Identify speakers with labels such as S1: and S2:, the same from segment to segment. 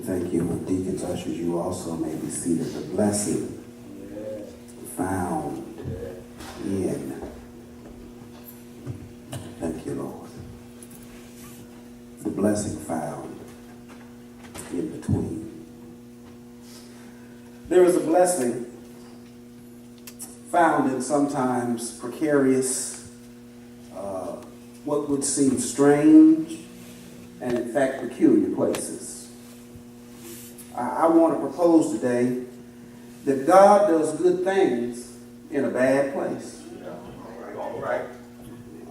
S1: Thank you. Deacons, ushers, you also may be seated. The blessing found in. Thank you, Lord. The blessing found in between. There is a blessing found in sometimes precarious, what would seem strange, and in fact peculiar places. I want to propose today that God does good things in a bad place.
S2: All right.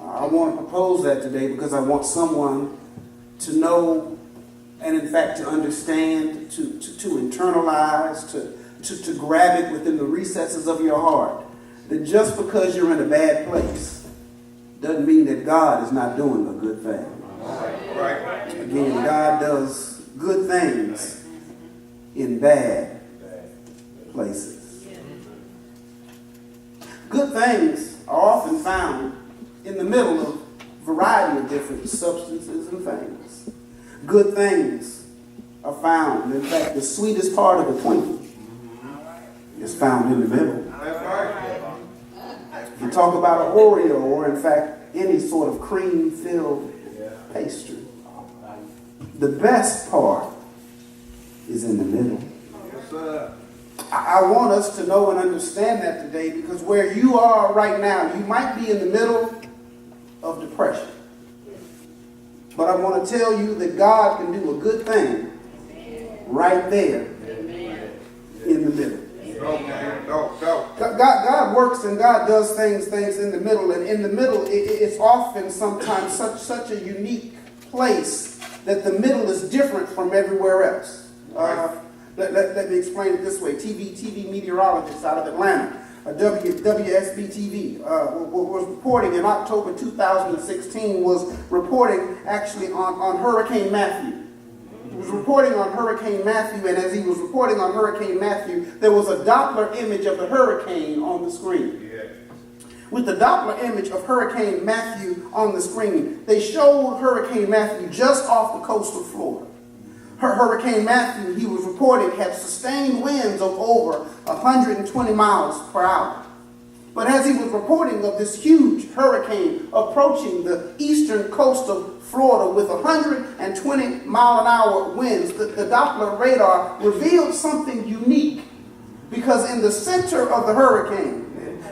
S1: I want to propose that today because I want someone to know and in fact to understand, to internalize, to grab it within the recesses of your heart, that just because you're in a bad place doesn't mean that God is not doing a good thing.
S2: All right.
S1: Again, God does good things in bad places. Good things are often found in the middle of a variety of different substances and things. Good things are found. In fact, the sweetest part of the Twinkie is found in the middle. You talk about an Oreo or, in fact, any sort of cream-filled pastry. The best part is in the middle.
S2: Yes, sir.
S1: I want us to know and understand that today, because where you are right now, you might be in the middle of depression. But I want to tell you that God can do a good thing right there in the middle. God works and God does things in the middle, and in the middle it's often sometimes such a unique place that the middle is different from everywhere else. Let me explain it this way. TV meteorologist out of Atlanta, WSB-TV, was reporting in October 2016, was reporting actually on Hurricane Matthew. He was reporting on Hurricane Matthew, and as he was reporting on Hurricane Matthew, there was a Doppler image of the hurricane on the screen.
S2: Yeah.
S1: With the Doppler image of Hurricane Matthew on the screen, they showed Hurricane Matthew just off the coast of Florida. Hurricane Matthew, he was reporting, had sustained winds of over 120 miles per hour. But as he was reporting of this huge hurricane approaching the eastern coast of Florida with 120 mile an hour winds, the Doppler radar revealed something unique, because in the center of the hurricane,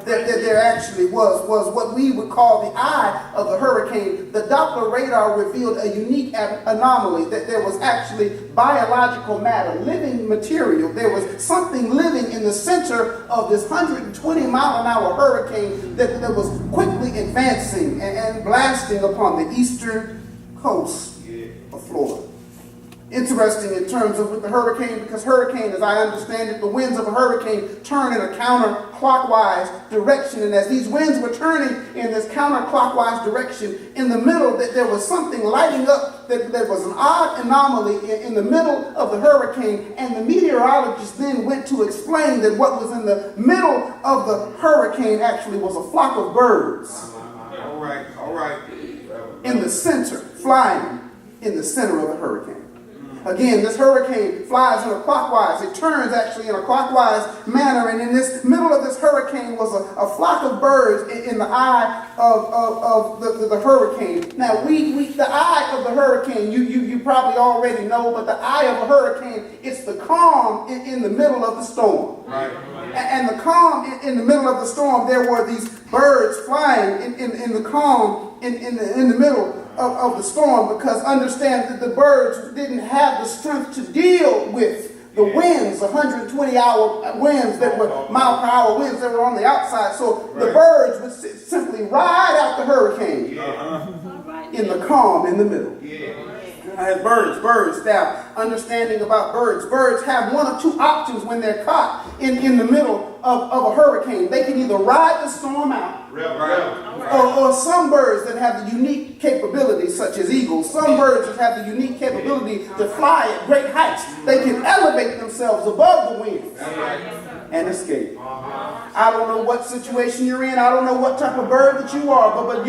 S1: there actually was what we would call the eye of the hurricane. The Doppler radar revealed a unique anomaly, that there was actually biological matter, living material. There was something living in the center of this 120 mile an hour hurricane that was quickly advancing and blasting upon the eastern coast of Florida. Interesting in terms of with the hurricane, because hurricane, as I understand it, the winds of a hurricane turn in a counterclockwise direction. And as these winds were turning in this counterclockwise direction, in the middle, that there was something lighting up, that there was an odd anomaly in the middle of the hurricane. And the meteorologist then went to explain that what was in the middle of the hurricane actually was a flock of birds.
S2: All right.
S1: In the center, flying in the center of the hurricane. Again, this hurricane flies in a clockwise. It turns actually in a clockwise manner. And in this middle of this hurricane was a flock of birds in the eye of the hurricane. Now, the eye of the hurricane, you probably already know, but the eye of a hurricane, it's the calm in the middle of the storm.
S2: Right.
S1: And the calm in the middle of the storm, there were these birds flying in the calm in the middle of the storm, because understand that the birds didn't have the strength to deal with the winds, 120-hour winds that were mile-per-hour winds that were on the outside. So the birds would simply ride out the hurricane in the calm in the middle. As birds, now, understanding about birds. Birds have one of two options when they're caught in the middle of a hurricane. They can either ride the storm out, or some birds that have the unique capabilities, such as eagles. Some birds that have the unique capability to fly at great heights. They can elevate themselves above the winds. and escape. I don't know what situation you're in. I don't know what type of bird that you are, but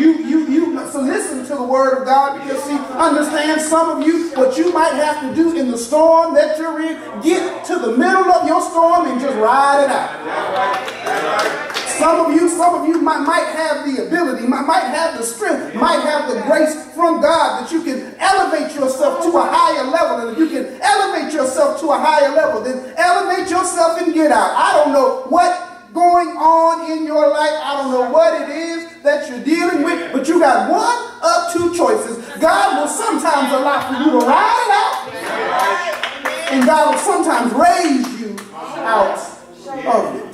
S1: so listen to the word of God, because see, understand, some of you, what you might have to do in the storm that you're in, get to the middle of your storm and just ride it out. Some of you might have the ability, might have the strength, might have the grace from God that you can elevate yourself to a higher level. And if you can elevate yourself to a higher level, then elevate yourself and get out. I don't know what going on in your life. I don't know what it is that you're dealing with, but you got one of two choices. God will sometimes allow for you to ride it out, and God will sometimes raise you out of it.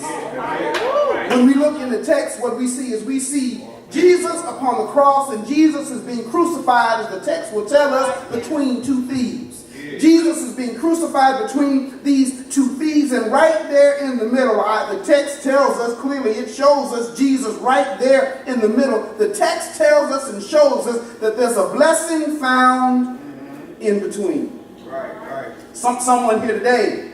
S1: When we look in the text, what we see is we see Jesus upon the cross, and Jesus is being crucified, as the text will tell us, between two thieves. Jesus is being crucified between these two thieves, and right there in the middle, the text tells us clearly, it shows us Jesus right there in the middle. The text tells us and shows us that there's a blessing found in between.
S2: Right.
S1: Someone here today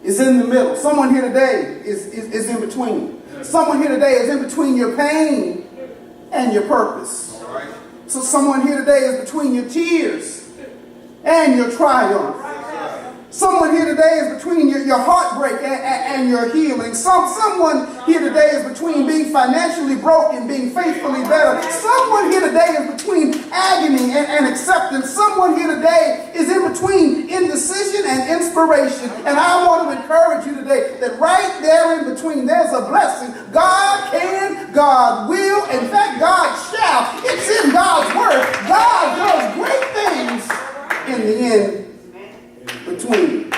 S1: is in the middle. Someone here today is in between. Someone here today is in between your pain and your purpose.
S2: Right.
S1: So someone here today is between your tears and your triumph. Someone here today is between your heartbreak and your healing. Someone here today is between being financially broke and being faithfully better. Someone here today is between agony and acceptance. Someone here today is in between indecision and inspiration. And I want to encourage you today that right there in between, there's a blessing. God can, God will, in fact, God shall. It's in God's word. God does great things in the end between.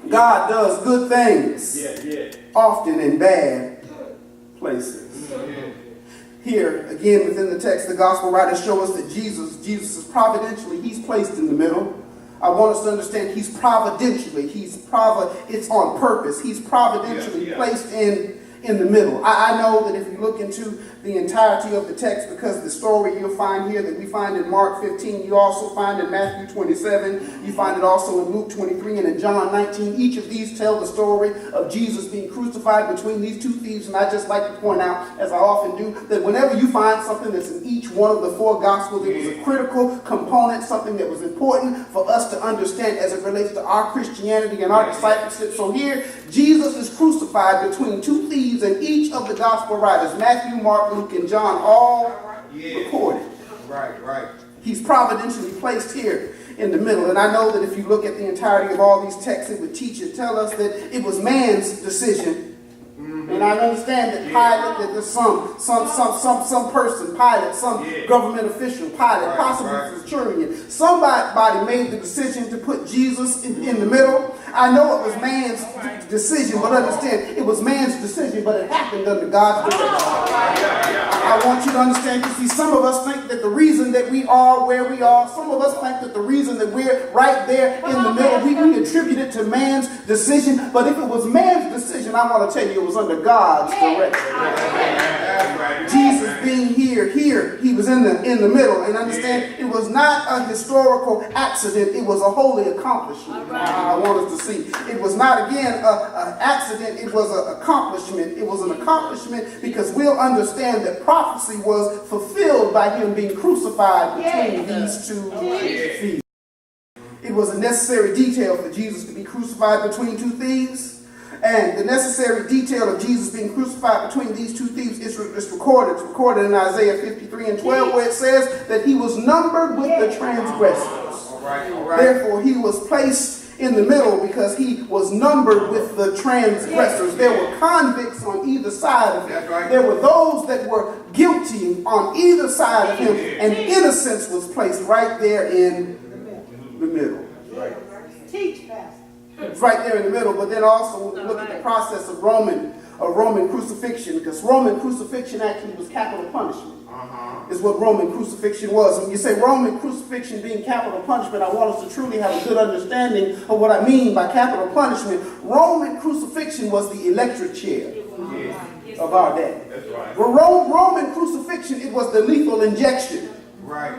S1: God does good things often in bad places. Here, again, within the text, the gospel writers show us that Jesus is providentially, he's placed in the middle. I want us to understand he's providentially, it's on purpose. He's providentially placed in the middle. I know that if you look into the entirety of the text, because the story you'll find here that we find in Mark 15, you also find in Matthew 27, you find it also in Luke 23 and in John 19. Each of these tell the story of Jesus being crucified between these two thieves. And I just like to point out, as I often do, that whenever you find something that's in each one of the four gospels, it was a critical component, something that was important for us to understand as it relates to our Christianity and our discipleship. So here, Jesus is crucified between two thieves, and each of the gospel writers, Matthew, Mark, Luke, and John, all recorded.
S2: Right.
S1: He's providentially placed here in the middle. And I know that if you look at the entirety of all these texts, it would tell us that it was man's decision. And I understand that Pilate, that there's some person, Pilate, some government official, Pilate, possibly the centurion. Somebody made the decision to put Jesus in the middle. I know it was man's decision, but understand, it was man's decision, but it happened under God's direction. I want you to understand, because see, some of us think that the reason that we are where we are, some of us think that the reason that we're right there in the middle, we attribute it to man's decision. But if it was man's decision, I want to tell you it was under God's direction. Jesus being here, he was in the middle. And understand, it was not a historical accident, it was a holy accomplishment. I want us to see. It was not, again, an accident, it was an accomplishment. It was an accomplishment because we'll understand that prophecy was fulfilled by him being crucified between these two thieves. It was a necessary detail for Jesus to be crucified between two thieves. And the necessary detail of Jesus being crucified between these two thieves is recorded. It's recorded in Isaiah 53 and 12, where it says that he was numbered with the transgressors. All right. Therefore, he was placed in the middle because he was numbered with the transgressors. There were convicts on either side of him. There were those that were guilty on either side of him, and innocence was placed right there in the middle.
S3: Teach, Pastor.
S1: It's right there in the middle. But then also when we look at the process of Roman crucifixion, because Roman crucifixion actually was capital punishment. Is what Roman crucifixion was. And when you say Roman crucifixion being capital punishment, I want us to truly have a good understanding of what I mean by capital punishment. Roman crucifixion was the electric chair of our day.
S2: That's right.
S1: Roman crucifixion, it was the lethal injection.
S2: Right.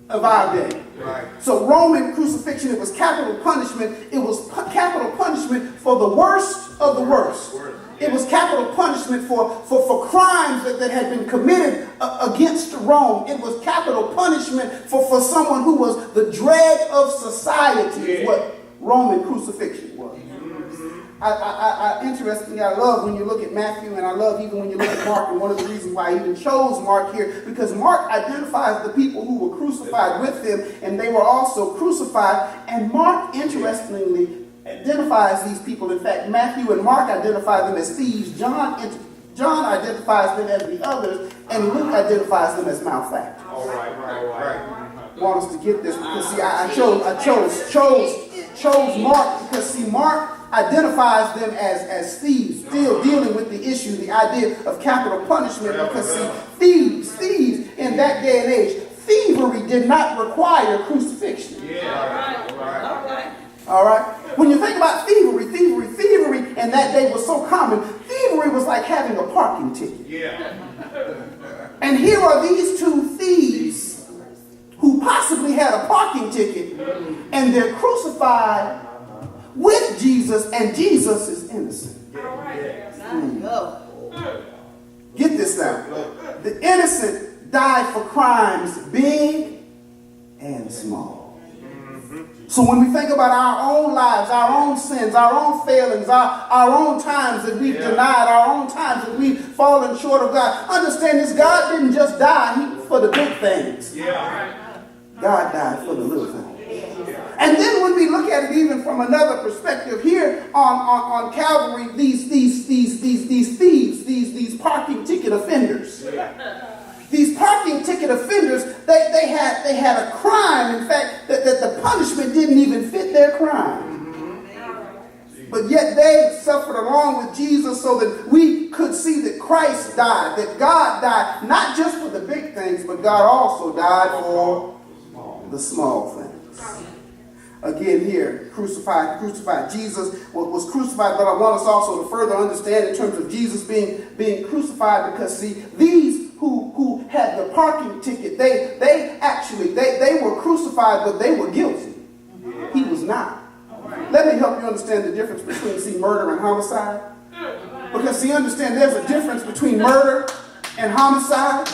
S1: of our day.
S2: Right.
S1: So Roman crucifixion, it was capital punishment. It was capital punishment for the worst of the worst. It was capital punishment for crimes that had been committed against Rome. It was capital punishment for someone who was the dread of society, is what Roman crucifixion was. Interestingly, I love when you look at Matthew, and I love even when you look at Mark, and one of the reasons why I even chose Mark here, because Mark identifies the people who were crucified with him, and they were also crucified, and Mark, interestingly, identifies these people. In fact, Matthew and Mark identify them as thieves, John identifies them as the others, and Luke identifies them as malefactors.
S2: All right.
S1: Want us to get this, because see, I chose Mark because see, Mark identifies them as thieves, still dealing with the issue, the idea of capital punishment, because see, thieves in that day and age, thievery did not require crucifixion. All right. When you think about thievery in that day was so common. Thievery was like having a parking ticket. And here are these two thieves who possibly had a parking ticket, and they're crucified with Jesus, and Jesus is innocent. Get this now. The innocent died for crimes big and small. So when we think about our own lives, our own sins, our own failings, our own times that we've denied, our own times that we've fallen short of God, understand this, God didn't just die for the big things. God died for the little things. And then when we look at it even from another perspective here on Calvary, these thieves, these parking ticket offenders. These parking ticket offenders, they had a crime, in fact, that the punishment didn't even fit their crime. But yet they suffered along with Jesus so that we could see that Christ died, that God died, not just for the big things, but God also died for the small things. Again here, crucified. Jesus was crucified, but I want us also to further understand in terms of Jesus being crucified, because see, these who had the parking ticket, they were crucified, but they were guilty. He was not. Let me help you understand the difference between, murder and homicide. Because understand there's a difference between murder and homicide.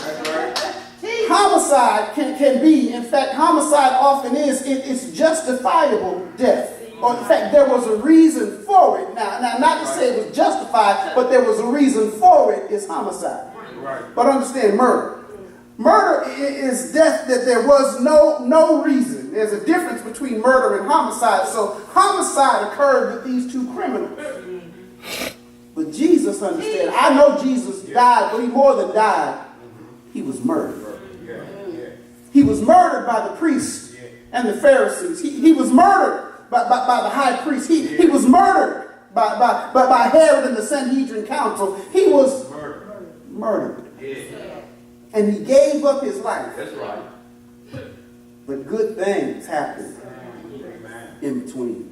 S1: Homicide can be, in fact, homicide often is, it's justifiable death. Or in fact, there was a reason for it. Now, not to say it was justified, but there was a reason for it is homicide. But understand murder. Murder is death that there was no reason. There's a difference between murder and homicide. So homicide occurred with these two criminals. But Jesus understood. I know Jesus died, but he more than died. He was murdered. He was murdered by the priests and the Pharisees. He was murdered by the high priest. He was murdered by Herod and the Sanhedrin council. He was murdered. And he gave up his life.
S2: That's right.
S1: But good things happened in between.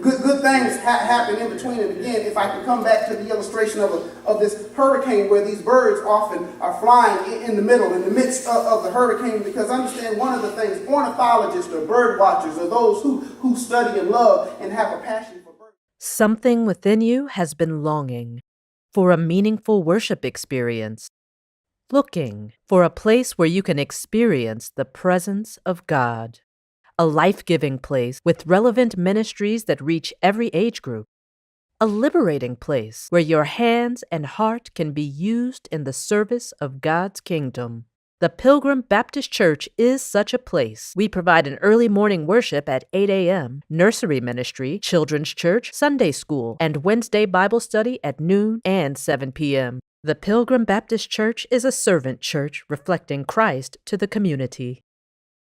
S1: Good things happen in between. And again, if I can come back to the illustration of this hurricane where these birds often are flying in the midst of the hurricane, because understand one of the things, ornithologists or bird watchers are those who study and love and have a passion for birds.
S4: Something within you has been longing for a meaningful worship experience, looking for a place where you can experience the presence of God. A life-giving place with relevant ministries that reach every age group. A liberating place where your hands and heart can be used in the service of God's kingdom. The Pilgrim Baptist Church is such a place. We provide an early morning worship at 8 a.m., nursery ministry, children's church, Sunday school, and Wednesday Bible study at noon and 7 p.m. The Pilgrim Baptist Church is a servant church reflecting Christ to the community.